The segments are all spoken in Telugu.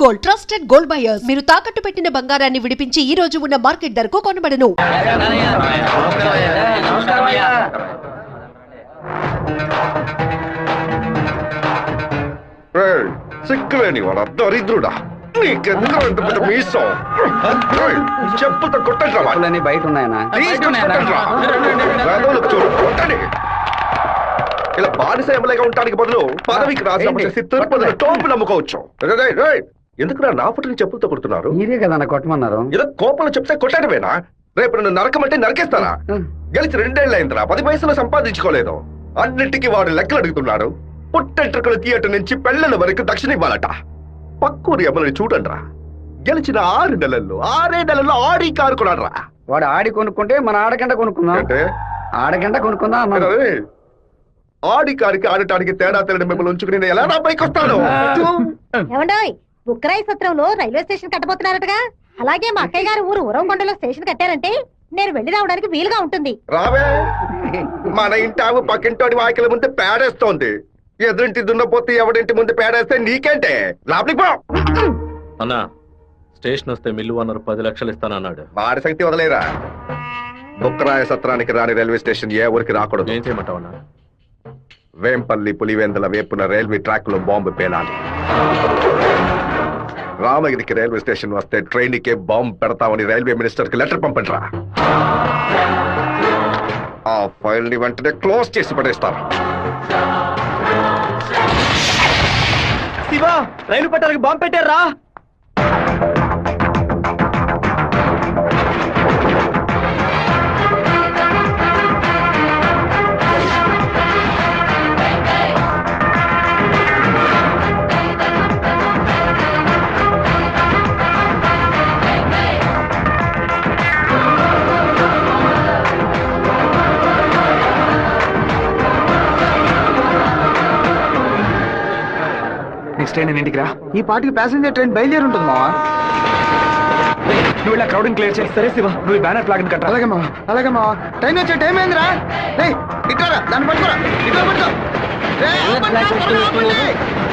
Gold, trusted gold buyers. మీరు తాకట్టు పెట్టిన బంగారాన్ని విడిపించి ఈ రోజు ఉన్న మార్కెట్ ధరకు కొనబడను. సిక్కులేని వాడు దరిద్రుడా, నీకెందుకు అంత పెద్ద మీసం? చెప్పుతో కొట్టండి, బయట ఉన్నాయనా? ఇలా బానిస ఎమ్మెల్యేగా ఉండడానికి బదులు పదవికి రాజీనామా చేసి తిరుపతిలో టోపు నమ్ముకోవచ్చు. ఎందుకు నా ఫోటోని చెప్పులతో కొడుతున్నారు? మీరే కదా కొట్టమన్నారు. ఏదో కోపంలో చెప్తే కొట్టడమేనా? రేపు నన్ను నరకమంటే నరకేస్తారా? గెలిచి 2 ఏళ్ళు అయిందిరా, 10 పైసలు సంపాదించుకోలేదు. అన్నిటికీ వాడు లెక్కలు అడుగుతున్నాడు. పుట్టెంట్రుకల థియేటర్ నుంచి పెళ్లల వరకు దక్షిణ ఇవ్వాలట. పక్కూరి ఎమ్మెల్యే చూడండిరా, గెలిచిన 6 నెలల్లో ఆడి కారు కొన్నాడ్రా. వాడు ఆడి కొనుక్కుంటే మన ఆడగంట కొనుక్కుందాం అంటే ఆడగంట కొనుక్కుందాం. ఆడి కారికి ఆడటానికి తేడా తెలియని మిమ్మల్ని ఉంచుకుని నేను ఎలా నా పైకి వస్తాను? ఏమండోయ్, బుక్కరాయి సత్రంలో రైల్వే స్టేషన్ కట్టబోతున్నారటగా. అలాగే మా అక్కయ్య గారు ఊరు ఉరవకొండలో స్టేషన్ కట్టారంటే నేను వెళ్లి రావడానికి వీలుగా ఉంటుంది. రావే, మన ఇంటావు పక్కింటోడి వాకిల ముందు పేడేస్తోంది. ఎదురింటి దున్నపోతే ఎవడింటి ముందు పేడేస్తే నీకేంటే? లోపలికి పో. అన్నా, స్టేషన్ వస్తే మిల్లు ఓనర్ 10 లక్షలు ఇస్తానన్నాడు. వాడి శక్తి వదిలేరా. బుక్కరాయ సత్రానికి రాని రైల్వే స్టేషన్ ఏ ఊరికి రాకూడదు. ఏం చేయమంటావు అన్నా? వేంపల్లి పులివెందుల వేపున రైల్వే ట్రాక్ లో బాంబు పేలాలి. రామగిరికి రైల్వే స్టేషన్ వస్తే ట్రైన్ కే బాంబు పెడతామని రైల్వే మినిస్టర్ కి లెటర్ పంపండిరా. ఆ ఫైల్ ని వెంటనే క్లోజ్ చేసి పడేస్తారు. శివా, రైలు పట్టాలకి బాంబు పెట్టారా? నెక్స్ట్ ట్రైన్ ఇంటికి రా. ఈ పాటికి ప్యాసింజర్ ట్రైన్ బయలుదేరి ఉంటుంది మావా. నువ్వు ఇలా క్రౌడింగ్ క్లియర్ చేసి. సరే శివ, నువ్వు బ్యానర్ ఫ్లాగ్ కట్ట. అలాగే మావా, అలాగే మావా. ట్రైన్ వచ్చే టైం ఏందిరా? ఇట్లా దాన్ని పట్టుకోరా, ఇట్లా పట్టుకో.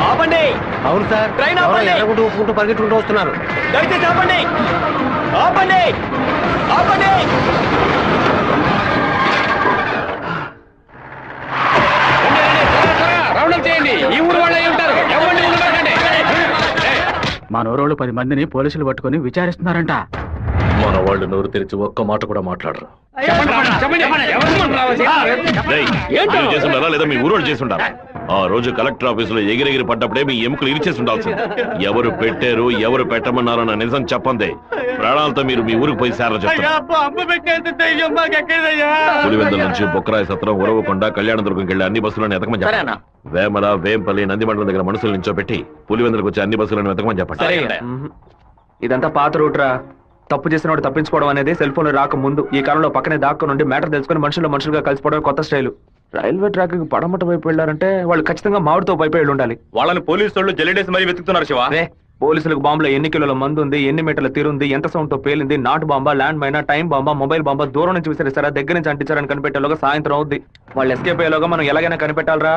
ఆపండి. అవును సార్, ట్రైన్ ఆపండి. పరిగెట్టుకుంటూ వస్తున్నారు. దయచేసి ఆపండి, ఆపండి, ఆపండి. చేయండి, ఈ ఊరు వాళ్ళు అయి ఉంటారు. మా నోరోళ్ళు 10 మందిని పోలీసులు పట్టుకుని విచారిస్తున్నారంట. మన వాళ్ళు నోరు తెరిచి ఒక్క మాట కూడా మాట్లాడరు. చేస్తుండారా లేదా మీ ఊరోళ్ళు చేస్తుండారా? ఆ రోజు కలెక్టర్ ఆఫీసులో ఎగిరెగిరి పడ్డప్పుడే మీ ఎముకలు ఇరిచేసి ఉండాల్సింది. ఎవరు పెట్టారు, ఎవరు పెట్టమన్నారో నా నిజం చెప్పండి. ప్రాణాలతో మీరు మీ ఊరికి పోయి సారా చెప్తారు. పులివెందుల నుంచి బొక్కరాయ సత్రం, ఉరవకొండ, కళ్యాణదుర్గంకి వెళ్ళి అన్ని బస్సులను ఎతకమని చెప్పండి. వేమల, వేంపల్లి, నందిమండలం దగ్గర మనుషులు నించోబెట్టి పులివెందులకు వచ్చి అన్ని బస్సులను ఎతకమని చెప్పండి. ఇదంతా పాత రూట్ రా. తప్పు చేసిన వాడు తప్పించుకోవడం అనేది సెల్ ఫోన్ రాక ముందు. ఈ కాలంలో పక్కనే దాక్కు నుండి మ్యాటర్ తెలుసుకుని మనుషులుగా కలిసిపోవడం కొత్త స్టైల్. రైల్వే ట్రాక్ కి పడమట వైపు వెళ్ళారంటే వాళ్ళు ఖచ్చితంగా మామిడితో వైపు వెళ్ళి ఉండాలి. వాళ్ళని పోలీసు వాళ్ళు జల్లెడేసి మరీ వెతుకుతున్నారు శివ. పోలీసులకు బాంబులో ఎన్ని కిలోల మందు ఉంది, ఎన్ని మీటర్ల తీరుంది, ఎంత సౌండ్ తో పేలింది, నాటు బాంబా, ల్యాండ్ మైనా, టైం బాంబా, మొబైల్ బాంబా, దూరం నుంచి విసిరేస్తారా, దగ్గర నుంచి అంటించారని కనిపెట్టేలోగా సాయంత్రం అవుద్ది. వాళ్ళు ఎస్కేప్ అయ్యేలోగా మనం ఎలాగైనా కనిపెట్టాలరా.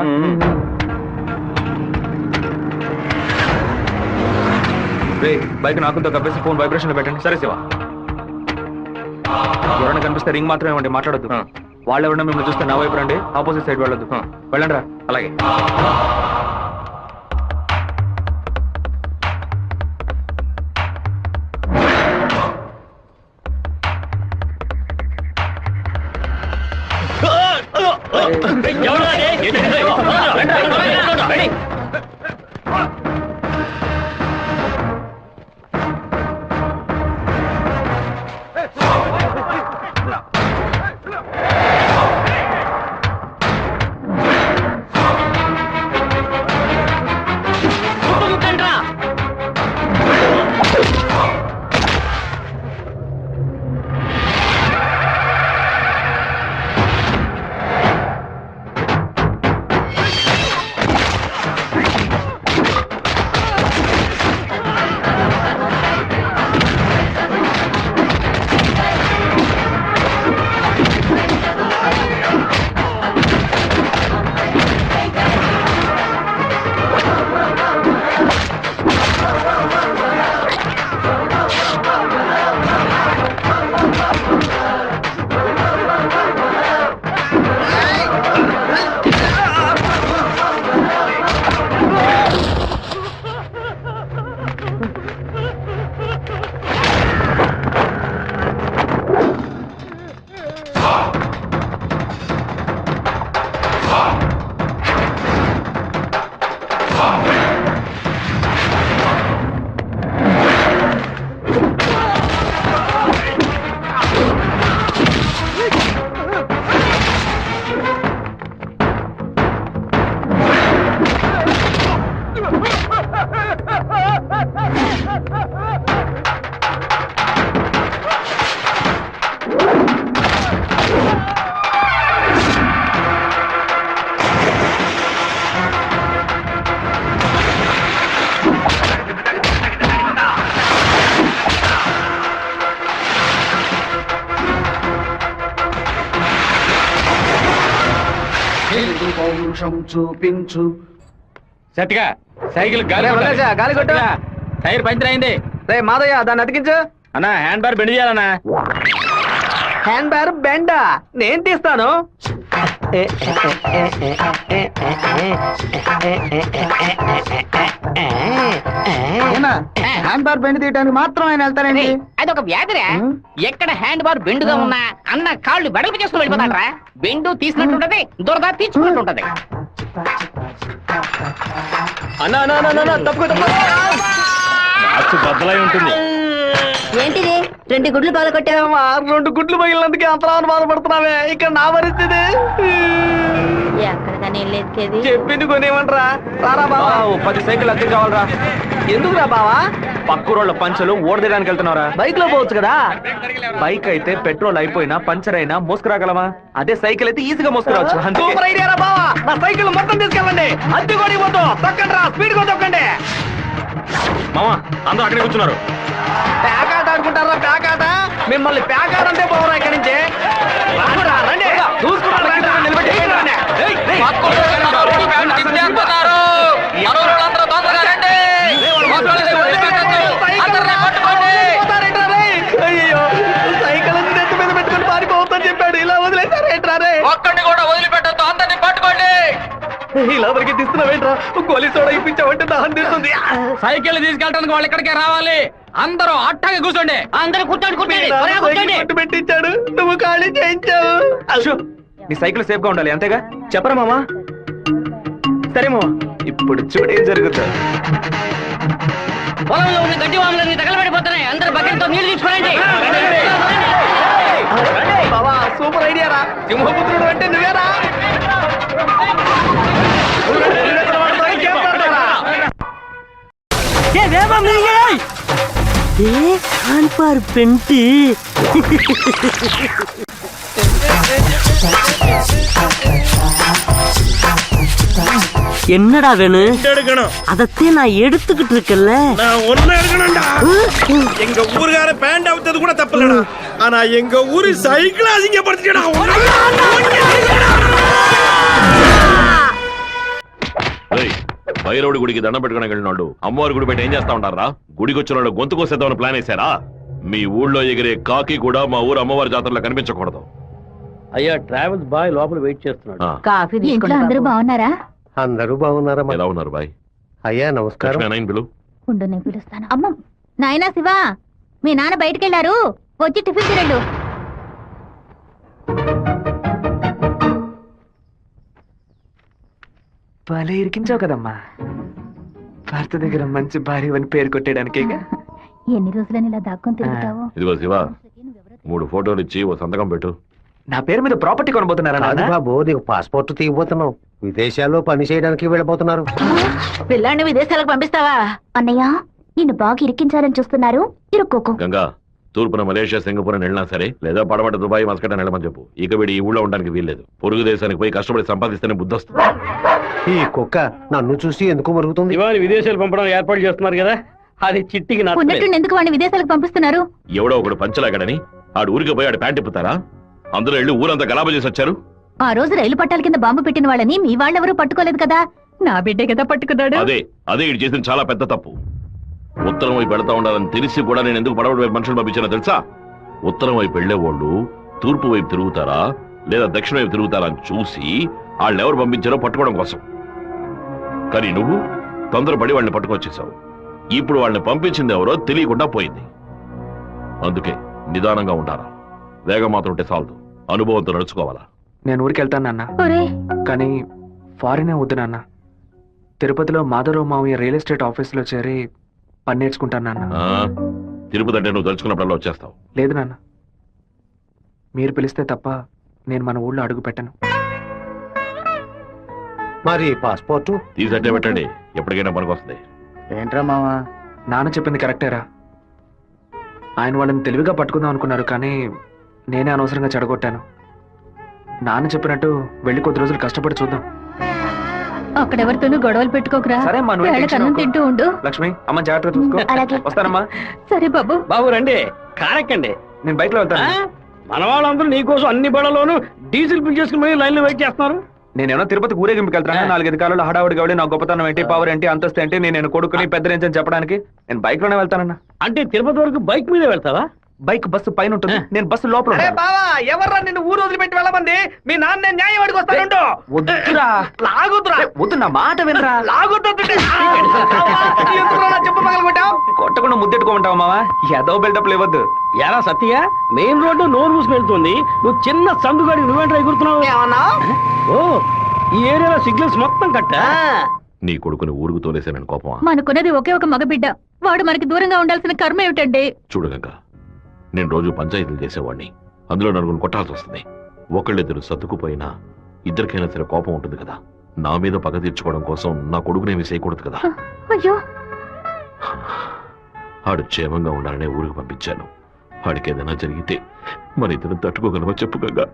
బైక్ నాకుతో కప్పేసి ఫోన్ వైబ్రేషన్ లో పెట్టండి. సరే శివ. ఎవరైనా కనిపిస్తే రింగ్ మాత్రమే ఇవ్వండి, మాట్లాడొద్దు. వాళ్ళు ఎవరైనా మిమ్మల్ని చూస్తే నా వైపు రండి, ఆపోజిట్ సైడ్ వెళ్ళొద్దు. వెళ్ళండి రా. అలాగే. పౌరుషం చూపించు. సత్తిగా సైకిల్ గాలి అరే, మల్లేశా, గాలి కొట్టు. టైర్ పంచర్ అయింది. రే మాదయ్య దాన్ని అతికించు. అన్నా హ్యాండ్ బార్ బెండ్ చేయాలన్నా. హ్యాండ్ బ్యార్ బెండా నేను తీస్తాను. హ్యాండ్ బార్ బెండ్ తీయడానికి మాత్రం ఆయన వెళ్తానండి. అదొక వ్యాధిరా. ఎక్కడ హ్యాండ్ బార్ బెండుగా ఉన్నా అన్న కాళ్ళు వెడల్పు చేసుకుని వెళ్ళిపోతాడరా. బెండు తీసినట్టుంటది, దురద తీర్చుకున్నట్టుంటది. అన్నా అన్నా అన్నా, అన్నా తప్పుకో తప్పుకో. మార్చు బద్దలై ఉంటుంది. ఏంటిది 2 గుడ్లు బాగా కొట్టావా? 2 గుడ్లు పగిలినందుకే అంతరాన్ని బాధపడుతున్నావే. ఇక్కడ నా పరిస్థితి ఎక్కడికని వెళ్ళేది? చెప్పింది కొనేమంటరా? రారా బావా. 10 సైకిల్ అద్దె కావాలరా. ఎందుకురా బావా? పక్కూరోళ్ళ పంచలు ఓడదేయడానికి వెళ్తున్నారా? బైక్ లో పోవచ్చు కదా. బైక్ అయితే పెట్రోల్ అయిపోయినా పంచర్ అయినా మోసుకురాగలమా? అదే సైకిల్ అయితే ఈజీగా మోసుకురావచ్చు. సూపర్ ఐడియా రా బావా. నా సైకిల్ మొత్తం తీసుకెళ్ళండి. అద్దె కూడా ఇవ్వద్దు. తొక్కండి రా, స్పీడ్ గా తొక్కండి. మామ అందరూ అక్కడే కూర్చున్నారు. ప్యాకాట ఆడుకుంటారా? ప్యాకాట మిమ్మల్ని ప్యాకాట అంతే పోవరా ఇక్కడి నుంచి. రానురా, రండి. చూసుకున్నారా? రండి, నిలబెట్టి రండి. ఏయ్, ఏయ్. అయ్యో, సైకిల్ నెత్తి మీద పెట్టుకుని పారిపోవద్దని చెప్పాడు. ఇలా వదిలేసారేంట్రా రే? ఒక్కడిని కూడా వదిలిపెట్టద్దు, అందరిని పట్టుకోండి. ఇలా వరకు తీస్తున్నావేంట్రా? గోలీ సోడా ఇప్పించావంటే దాహం తీస్తుంది. సైకిల్ తీసుకెళ్ళడానికి వాళ్ళు ఇక్కడికే రావాలి. అందరూ అట్టగా కూర్చోండి. అందరూ కూర్చోండి, కూర్చోండి, త్వరగా కూర్చోండి. పట్టు పెట్టించాడు, నువ్వు ఖాళీ చేయించావు. షూ, నీ సైకిల్ సేఫ్ గా ఉండాలి అంతేగా. చెప్పరా మామా? సరే మామా, ఇప్పుడు చూడు ఏం జరుగుతుంది. పొలంలో ఉన్న గడ్డి వాములన్నీ తగలబడిపోతున్నాయి. అందరూ బకెట్ తో నీళ్లు తీసుకురండి. బావా, సూపర్ ఐడియా రా. సింహపుత్రుడు అంటే నువ్వేరా? என்னடா வேணும்? அதத்தே நான் எடுத்துக்கிட்டு இருக்கேன்ல. நான் ஒன்னு எடுக்கணும்டா. எங்க ஊருக்கார பேண்ட் அவுத்தது கூட தப்பு இல்லடா. ஆனா எங்க ஊரு சைக்கிள் அசிங்கப்படுத்திட்டா. భైరవుడి గుడికి దండం పెట్టుకుని వెళ్ళినాడు అమ్మవారి గుడి బయట ఏం చేస్తా ఉంటారా? గుడికి వచ్చిన వాళ్ళు గొంతు కోసేద్దామని ప్లాన్ వేశారా? మీ ఊళ్ళో ఎగిరే కాకి కూడా మా ఊరు అమ్మవారి జాతరలో కనిపించకూడదు. అయ్యా ట్రావెల్స్ బాయ్ లోపల వెయిట్ చేస్తున్నాడు. కాఫీ తీసుకుంటా. అందరూ బాగున్నారా? అందరూ బాగున్నారా? ఎలా ఉన్నారు బాయ్? అయ్యా నమస్కారం. లక్ష్మీ పిలు. ఉండు, నేను పిలుస్తాను. అమ్మ, నాయనా శివ, మీ నాన్న బయటకెళ్లారు, వచ్చి టిఫిన్ తినండు. భలే ఇరికించావు కదమ్మా. భర్త దగ్గర మంచి భార్య అని పేరు కొట్టేయడానికి. ఎన్ని రోజులని ఇలా దాక్కుని తిరుగుతావు? ఇదిగో శివ, 3 ఫోటోలు ఇచ్చి ఓ సంతకం పెట్టు. నా పేరు మీద ప్రాపర్టీ కొనబోతున్నారా నాన్న? బాబు, నీకు పాస్పోర్ట్ తీయబోతున్నావు. విదేశాల్లో పని చేయడానికి వెళ్ళబోతున్నారు. పిల్లాన్ని విదేశాలకు పంపిస్తావా? అన్నయ్య, నిన్ను బాగా ఇరికించాలని చూస్తున్నారు, ఇరుక్కోకు. గంగా, తూర్పున మలేషియా సింగపూర్ వెళ్ళినా సరే, లేదా పడమట దుబాయ్ మస్కట్ అని వెళ్ళమని చెప్పు. ఇక వీడి ఈ ఊళ్ళో ఉండడానికి వీల్లేదు. పొరుగు దేశానికి పోయి కష్టపడి సంపాదిస్తేనే బుద్ధి వస్తుంది. ఈ కుక్క నన్ను చూసి ఎందుకు మరుగుతుంది? ఇవాళ విదేశాలు పంపడం ఏర్పాటు చేస్తున్నారు కదా, అది చిట్టికి ఉన్నట్టు ఎందుకు వాడిని విదేశాలకు పంపిస్తున్నారు? ఎవడో ఒకడు పంచలాగడని ఆడు ఊరికి పోయి ఆడు ప్యాంట్ ఇప్పుతారా? అందులో వెళ్ళి ఊరంతా గలాబా చేసి వచ్చారు. ఆ రోజు రైలు పట్టాల కింద బాంబు పెట్టిన వాళ్ళని మీ వాళ్ళెవరూ పట్టుకోలేదు కదా. నా బిడ్డే కదా పట్టుకున్నాడు. అదే ఇటు చేసిన చాలా పెద్ద తప్పు. ఉత్తరం వైపు వెళ్తా ఉండాలని తెలిసి కూడా నేను ఎందుకు పడవడి వైపు మనుషులు పంపించానో తెలుసా? ఉత్తరం వైపు వెళ్లేవాళ్ళు తూర్పు వైపు తిరుగుతారా లేదా దక్షిణ వైపు తిరుగుతారా అని చూసి వాళ్ళని ఎవరు పంపించారో పట్టుకోవడం కోసం. కానీ నువ్వు తొందరపడి వాళ్ళని పట్టుకొచ్చేసావు. ఇప్పుడు వాళ్ళని పంపించింది ఎవరో తెలియకుండా పోయింది. అందుకే నిదానంగా ఉండాలా. వేగం మాత్రం ఉంటే చాలదు, అనుభవంతో నడుచుకోవాలా. నేను ఊరికి వెళ్తాను నాన్న, కానీ ఫారినే వద్దు నాన్న. తిరుపతిలో మాధవరావు మావయ్య రియల్ ఎస్టేట్ ఆఫీసులో చేరి పని నేర్చుకుంటాను నాన్న. తిరుపతి అంటే నువ్వు తలుచుకున్నప్పుడల్లా వచ్చేస్తావు. లేదు నాన్న, మీరు పిలిస్తే తప్ప నేను మన ఊళ్ళో అడుగు పెట్టను. మరి పాస్పోర్ట్ తీసట్టే పెట్టండి, ఎప్పటికైనా పనికొస్తుంది. ఏంట్రా మావా, నాన్న చెప్పింది కరెక్టేరా. ఆయన వాళ్ళని తెలివిగా పట్టుకుందాం అనుకున్నారు, కానీ నేనే అనవసరంగా చెడగొట్టాను. నాన్న చెప్పినట్టు వెళ్ళి కొద్ది రోజులు కష్టపడి చూద్దాం. అక్కడెవరితోనూ గొడవలు పెట్టుకోకరా. సరే అమ్మా, నువ్వు వేళకి అన్నం తింటూ ఉండు. లక్ష్మి, అమ్మ జాగ్రత్తగా చూసుకో. అలాగే. వస్తానమ్మా. సరే బాబు. బాబు రండి, కారెక్కండి. నేను బైక్ లో వెళ్తాను. మన వాళ్ళందరూ నీకోసం అన్ని బళ్ళలోనూ డీజిల్ ఫిల్ చేసుకుని లైన్ లో వెయిట్ చేస్తున్నారు. నేనేమో తిరుపతి ఊరేగింపుకి వెళ్తాను. 4-5 కాలంలో హడావుడి కాబట్టి నా గొప్పతనం ఏంటి, పవర్ ఏంటి, అంతస్తు ఏంటి, నేను కొడుకుని పెద్ద రేంజ్ అని చెప్పడానికి నేను బైక్ లోనే వెళ్తానన్నా. అంటే తిరుపతి వరకు బైక్ మీద వెళ్తావా? బైక్ బస్సు పైన ఉంటుంది, నేను బస్సు లోపల ఉంటాను. బావా, ఎవర్రా నిన్ను ఊరు వదిలిపెట్టి వెళ్ళమంది? మీ నాన్న న్యాయం అడిగి వస్తానుండు. వద్దురా, లాగుతురా. వద్దు, నా మాట వినరా. చెప్పు పగలగొట్టావు. కొట్టకుండా ముద్దెట్టుకోమంటావా మావా? ఏదో బిల్డప్ ఇవ్వద్దు. ఎలా సత్య, మెయిన్ రోడ్డు నోరు మూసుకు వెళ్తుంది, నువ్వు చిన్న సందుగాడి నువ్వేంట్రా ఎగురుతున్నావు? ఓ, ఈ ఏరియాలో సిగ్నల్స్ మొత్తం కట్టా. నీ కొడుకుని ఊరుకు తోలేసానని కోపమా? మనకున్నది ఒకే ఒక మగబిడ్డ, వాడు మనకి దూరంగా ఉండాల్సిన కర్మ ఏమిటండి? చూడు గంగ, నేను రోజు పంచాయతీలు చేసేవాడిని, అందులో నలుగురు కొట్టాల్సి వస్తుంది. ఒకళ్ళిద్దరు సర్దుకుపోయినా ఇద్దరికైనా సరే కోపం ఉంటుంది కదా. నా మీద పగ తీర్చుకోవడం కోసం నా కొడుకునేమి చేయకూడదు కదా. అయ్యో, ఆడు క్షేమంగా ఉండాలనే ఊరికి పంపించాను. వాడికి ఏదైనా జరిగితే మన ఇద్దరు తట్టుకోగలవా చెప్పు గంగా?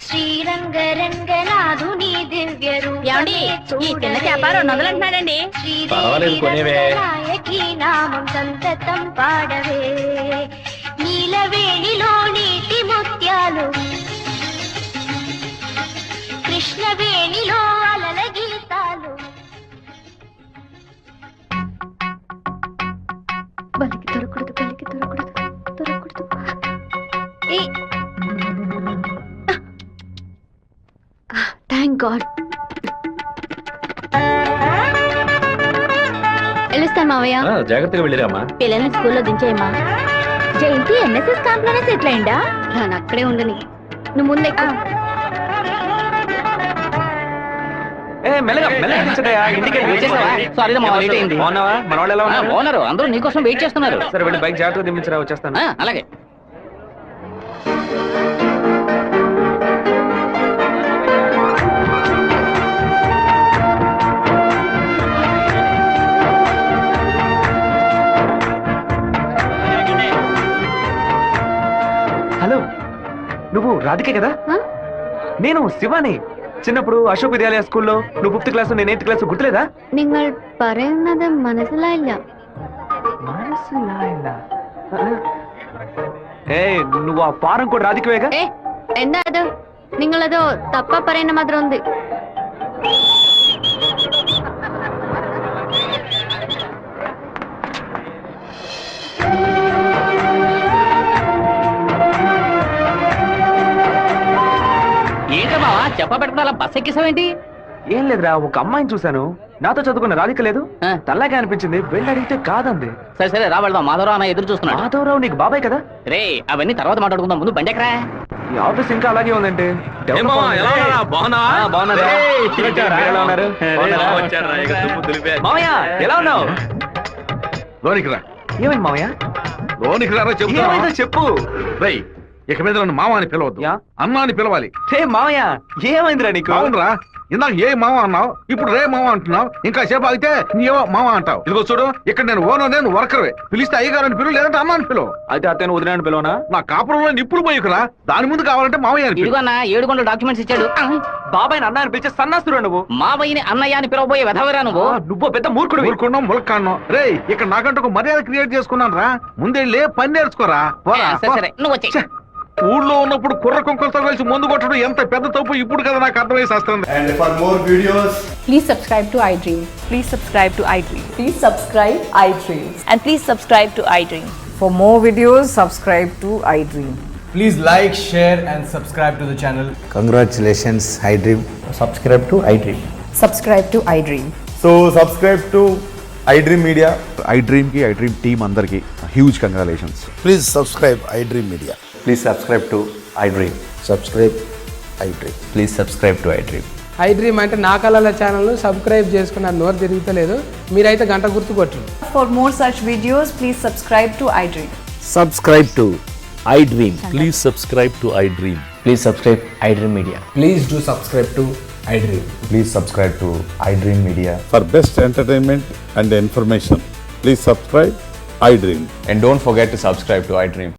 శ్రీరంగరంగనాథుని దివ్య అంటున్నాడండి. నామం సంతతం పాడవే. నీలవేణిలో నీటి ముత్యాలు, కృష్ణవేణిలో అలల గీతాలు. బలికి దొరకూడదు, బలికి దొరకూడదు, దొరకూడదు. Thank God. వెళ్ళొస్తాను మావయ్య. జాగ్రత్తగా వెళ్ళిరామా. పిల్లల్ని స్కూల్లో దించేయమ్మా. జయంతి ఎన్ఎస్ఎస్ క్యాంప్ లోనే సెటిల్ అయిందా? నేను అక్కడే ఉండని, నువ్వు ముందే. మన వాళ్ళు ఎలా ఉన్నారు? ఓనరు అందరూ నీకోసం వెయిట్ చేస్తున్నారు. సరే వెళ్ళి బైక్ జాగ్రత్తగా దింపించరా, వచ్చేస్తాను. అలాగే. హలో, నువ్వు రాధికే కదా? నేను శివాని. చిన్నప్పుడు అశోక్ విద్యాలయ స్కూల్లో నువ్వు 5th క్లాస్, నేను 8th క్లాస్, గుర్తులేదా? നിങ്ങൾ പറയുന്നത് മനസ്സിലായില്ല. నువ్వు ఆ ఫారం కూడా రాధికవేగా? എന്താ അത്? നിങ്ങളത് തപ്പ പറയുന്ന മാത്രം ഉണ്ട്. ఏంటో బావా చెప్పబెట్టడం అలా బస్ ఎక్కేసావేంటి? ఏం లేదురా, ఒక అమ్మాయిని చూశాను, నాతో చదువుకున్న రాధిక లేదు, తల్లాగా అనిపించింది, వెళ్ళి అడిగితే కాదంది. సరే సరే రా వెళ్దాం, మాధవరావు అన్న ఎదురు చూస్తున్నాడు. మాధవరావు నీకు బాబాయ్ కదా? రే అవన్నీ తర్వాత మాట్లాడుకుందాం, ముందు బండి ఎక్కరా. ఈ ఆఫీస్ ఇంకా అలాగే ఉందంటే. మామయ్య ఎలా ఉన్నావు? లోనికి రా. ఏమైంది మామయ్య? లోనికి రా ఏమైందో చెప్పు. రేయ్, ఇక మీద నన్ను మామ అని పిలవద్దు, అన్నా అని పిలవాలి. రే మామయ్య, ఏమైందిరా నీకు? అవునరా, ఇందాక ఏ మామ అన్నావు, ఇప్పుడు రే మామ అంటున్నావు, ఇంకా సేపు ఆగితే నీవో మామ అంటావు. ఇదిగో చూడు, ఇక్కడ నేను ఓనర్, నేను వర్కర్వే. పిలిస్తే అయ్యగారు అని పిలువు, లేదంటే అన్న అని పిలువు. అయితే అతను వదిలేని పిలవనా? నా కాపురంలో నిప్పులు పోయికురా, దాని ముందు కావాలంటే మామయ్య అని పిలువు. ఇదిగో అన్న 7 గంటల డాక్యుమెంట్స్ ఇచ్చాడు. బాబాయ్ అన్న అని పిలిచే సన్నాస్తురా నువ్వు. మావయ్యని అన్నయ్య అని పిలవబోయే వెధవరా నువ్వు. నువ్వు పెద్ద మూర్ఖుడు. ఊరుకున్నాం, ములక్కాన్నాం. రే, ఇక్కడ నాకంటే ఒక మర్యాద క్రియేట్ చేసుకున్నాను రా. ముందే పని నేర్చుకోరా. సరే నువ్వు వచ్చే. ఊళ్ళో ఉన్నప్పుడు కుర్ర కుంకలతో కలిసి ముందు కొట్టడం ఎంత పెద్ద తప్పు ఇప్పుడు కదా నాకు అర్థమయ్యేసి వస్తుంది. And for more videos, please subscribe to iDream. Please subscribe to iDream. Please subscribe iDream. And please subscribe to iDream. For more videos, subscribe to iDream. please like, share and subscribe to the channel. Congratulations, iDream. Subscribe to iDream. Subscribe to iDream. So subscribe to iDream Media. iDream ki iDream team andarki huge congratulations. Please subscribe iDream Media. Please subscribe to iDream. Subscribe iDream. Please subscribe to iDream. iDream అంటే నా కళల ఛానల్ సబ్స్క్రైబ్ చేసుకున్న నోరు తిరుగుతలేదు, మీరైతే గంట గుర్తు కొట్టండి. For more such videos, please subscribe to iDream. Subscribe to iDream. Please subscribe to iDream. Please subscribe iDream Media. Please do subscribe to iDream. Please subscribe to iDream Media. For best entertainment and information, please subscribe iDream. And don't forget to subscribe to iDream.